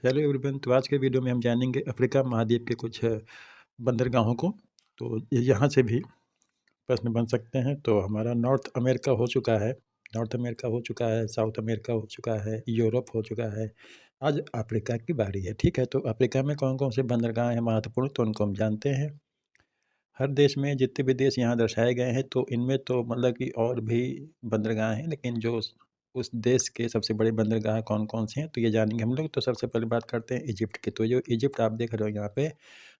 Hello everyone. तो आज के वीडियो में हम जानेंगे अफ्रीका महाद्वीप के कुछ बंदरगाहों को। तो ये यहाँ से भी प्रश्न बन सकते हैं। तो हमारा नॉर्थ अमेरिका हो चुका है, साउथ अमेरिका हो चुका है, यूरोप हो चुका है। आज अफ्रीका की बारी है। ठीक है, तो अफ्रीका में कौन कौन से बंदरगाह हैं महत्वपूर्ण, तो उनको हम जानते हैं। हर देश में जितने भी देश यहाँ दर्शाए गए हैं, तो इनमें तो मतलब कि और भी बंदरगाह हैं, लेकिन जो उस देश के सबसे बड़े बंदरगाह कौन कौन से हैं, तो ये जानेंगे हम लोग। तो सबसे पहले बात करते हैं इजिप्ट की। तो जो इजिप्ट आप देख रहे हो यहाँ पे,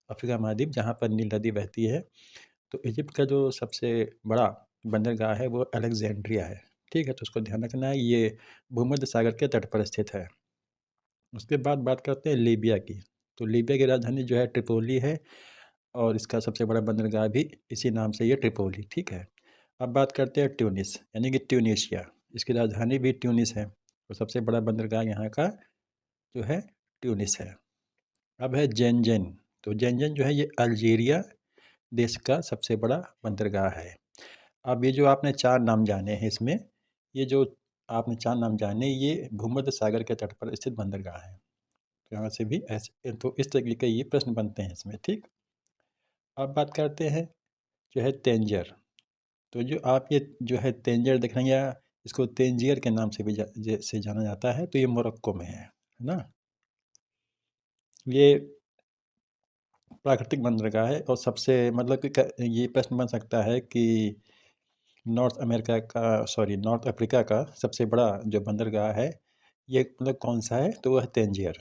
अफ्रीका महाद्वीप जहाँ पर नील नदी बहती है, तो इजिप्ट का जो सबसे बड़ा बंदरगाह है वो अलेक्जेंड्रिया है। ठीक है, तो उसको ध्यान रखना है, ये भूमध्य सागर के तट पर स्थित है। उसके बाद बात करते हैं लीबिया की। तो लीबिया की राजधानी जो है ट्रिपोली है, और इसका सबसे बड़ा बंदरगाह भी इसी नाम से, ये ट्रिपोली। ठीक है, अब बात करते हैं ट्यूनिस यानी कि ट्यूनीशिया। इसकी राजधानी भी ट्यूनिस है, तो सबसे बड़ा बंदरगाह यहाँ का जो है ट्यूनिस है। अब है जेनजेन। तो जेनजेन जो है ये अल्जीरिया देश का सबसे बड़ा बंदरगाह है। अब ये जो आपने चार नाम जाने हैं इसमें, ये जो आपने चार नाम जाने, ये भूमध्य सागर के तट पर स्थित बंदरगाह है। तो यहाँ से भी ऐसे, तो इस तरीके के ये प्रश्न बनते हैं इसमें। ठीक, अब बात करते हैं जो है तेंजियर। तो जो आप ये जो है तेंजियर देख रहे हैं, या इसको तेंजियर के नाम से भी से जाना जाता है, तो ये मोरक्को में है ना। ये प्राकृतिक बंदरगाह है, और सबसे मतलब कि ये प्रश्न बन सकता है कि नॉर्थ अफ्रीका का सबसे बड़ा जो बंदरगाह है, ये मतलब कौन सा है, तो वह है तेंजियर।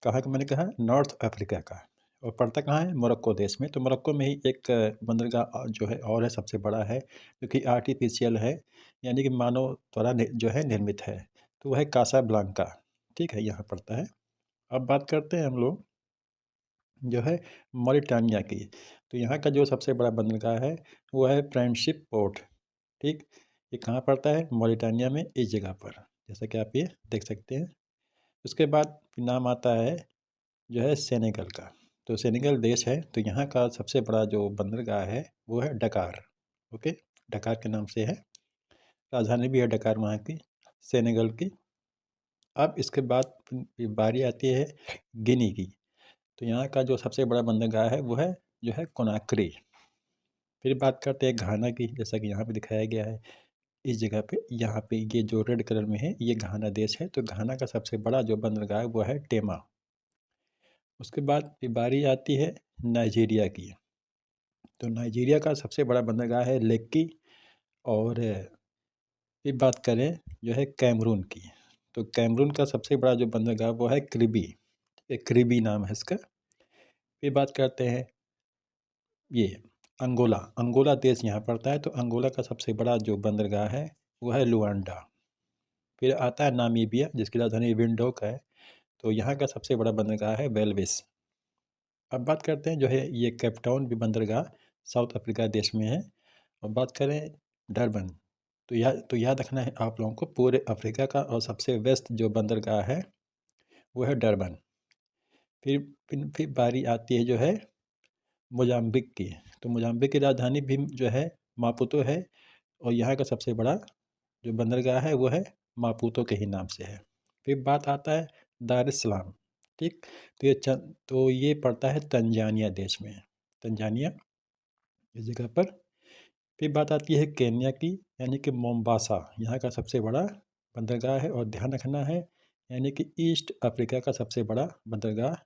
कहाँ का, मैंने कहा नॉर्थ अफ्रीका का, और पड़ता कहाँ है, मोरक्को देश में। तो मोरक्को में ही एक बंदरगाह जो है और है, सबसे बड़ा है, क्योंकि आर्टिफिशियल है, यानी कि मानव द्वारा जो है निर्मित है। तो वह है कासाब्लांका। ठीक है, यहाँ पड़ता है। अब बात करते हैं हम लोग जो है मॉरिटानिया की। तो यहाँ का जो सबसे बड़ा बंदरगाह है वो है फ्रेंडशिप पोर्ट। ठीक, ये कहाँ पड़ता है, मॉरिटानिया में, इस जगह पर, जैसा कि आप ये देख सकते हैं। उसके बाद नाम आता है जो है सेनेगल का। तो सेनेगल देश है, तो यहाँ का सबसे बड़ा जो बंदरगाह है वो है डकार। ओके, डकार के नाम से है, राजधानी भी है डकार वहाँ की, सेनेगल की। अब इसके बाद बारी आती है गिनी की। तो यहाँ का जो सबसे बड़ा बंदरगाह है वो है जो है कोनाक्री। फिर बात करते हैं घाना की, जैसा कि यहाँ पे दिखाया गया है इस जगह पे। यहाँ पे ये जो रेड कलर में है, ये घाना देश है। तो घाना का सबसे बड़ा जो बंदरगाह है वो है टेमा। उसके बाद फिर बारी आती है नाइजीरिया की। तो नाइजीरिया का सबसे बड़ा बंदरगाह है लेक्की। और फिर बात करें जो है कैमरून की। तो कैमरून का सबसे बड़ा जो बंदरगाह वो है क्रिबी। क्रिबी नाम है इसका। फिर बात करते हैं ये अंगोला। अंगोला देश यहाँ पड़ता है, तो अंगोला का सबसे बड़ा जो बंदरगाह है वो है लुआंडा। फिर आता है नामीबिया, जिसकी राजधानी विंडहोक है। तो यहाँ का सबसे बड़ा बंदरगाह है वेल्विस। अब बात करते हैं जो है ये केपटाउन भी बंदरगाह साउथ अफ्रीका देश में है। और बात करें डरबन। तो याद रखना है आप लोगों को, पूरे अफ्रीका का और सबसे वेस्ट जो बंदरगाह है वो है डरबन। फिर बारी आती है जो है मोजाम्बिक की। तो मोजाम्बिक की राजधानी भी जो है मापुतो है, और यहाँ का सबसे बड़ा जो बंदरगाह है वो है मापुतो के ही नाम से है। फिर बात आता है दार एस सलाम। ठीक, तो ये पड़ता है तंजानिया देश में, तंजानिया इस जगह पर। फिर बात आती है केन्या की, यानी कि मोम्बासा। यहाँ का सबसे बड़ा बंदरगाह है, और ध्यान रखना है, यानी कि ईस्ट अफ्रीका का सबसे बड़ा बंदरगाह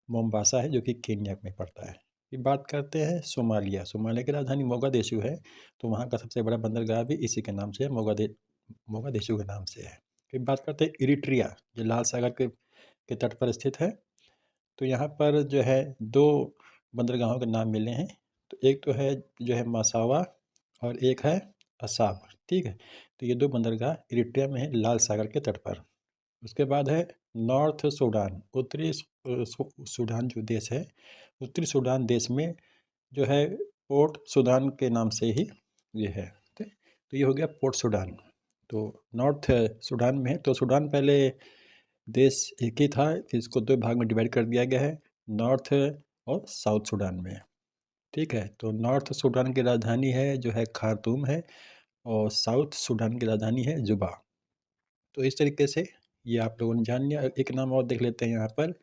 मोम्बासा है, जो कि केन्या में पड़ता है। फिर बात करते हैं सोमालिया। सोमालिया की राजधानी मोगादिशु है, तो वहाँ का सबसे बड़ा बंदरगाह भी इसी के नाम से है, मोगादिशु के नाम से है। फिर बात करते हैं इरिट्रिया, जो लाल सागर के तट पर स्थित है। तो यहाँ पर जो है दो बंदरगाहों के नाम मिले हैं। तो एक तो है जो है मासावा, और एक है असाब। ठीक है, तो ये दो बंदरगाह इरिट्रिया में है, लाल सागर के तट पर। उसके बाद है नॉर्थ सूडान। उत्तरी सूडान जो देश है, उत्तरी सूडान देश में जो है पोर्ट सूडान के नाम से ही ये है। तो ये हो गया पोर्ट सूडान। तो नॉर्थ सूडान में है। तो सूडान पहले देश एक ही था, फिर इसको दो भाग में डिवाइड कर दिया गया है, नॉर्थ और साउथ सूडान में। ठीक है, तो नॉर्थ सूडान की राजधानी है जो है खार्तूम है, और साउथ सूडान की राजधानी है जुबा। तो इस तरीके से ये आप लोगों ने जान लिया। एक नाम और देख लेते हैं यहाँ पर।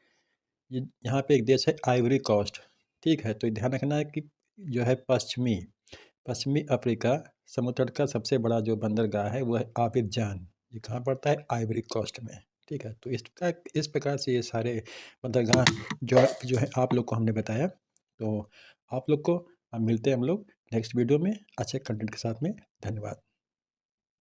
ये यहाँ पे एक देश है आइवरी कोस्ट, ठीक है? तो ध्यान रखना है कि जो है पश्चिमी अफ्रीका समुद्र तट का सबसे बड़ा जो बंदरगाह है वो है आबिदजान। ये कहाँ पड़ता है? आइवरी कोस्ट में, ठीक है? तो इस प्रकार से ये सारे बंदरगाह जो है आप लोग को हमने बताया। तो आप लोग को अब मिलते हैं हम लोग नेक्स्ट वीडियो में अच्छे कंटेंट के साथ में। धन्यवाद।